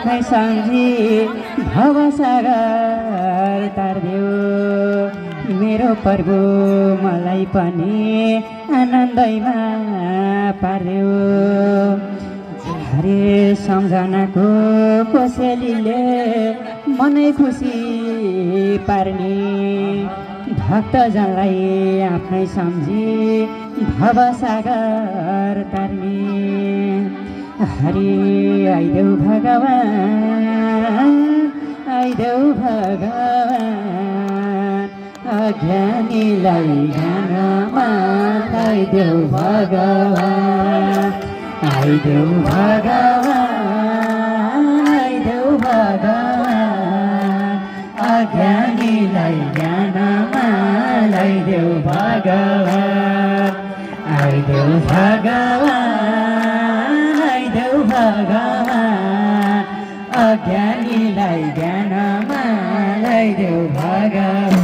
आफ्नै सम्झी भवसागर तार्देऊ मेरो प्रभु मलाई पनि आनन्दैमा पार्देऊ हरे सम्झनाको कोसेलीले मनै खुसी पार्ने भक्तजनलाई आफ्नै सम्झी भवसागर तार्ने हरि आइदेऊ भगवान आइदेऊ भगवान अज्ञानीलाई ज्ञानमा आइदेऊ भगवान आइदेऊ भगवान आइदेऊ भगवान अज्ञानीलाई ज्ञानमा आइदेऊ भगवान आइदेऊ भगवान आइदेऊ भगवान अज्ञानीलाई ज्ञानमा आइदेऊ भगवान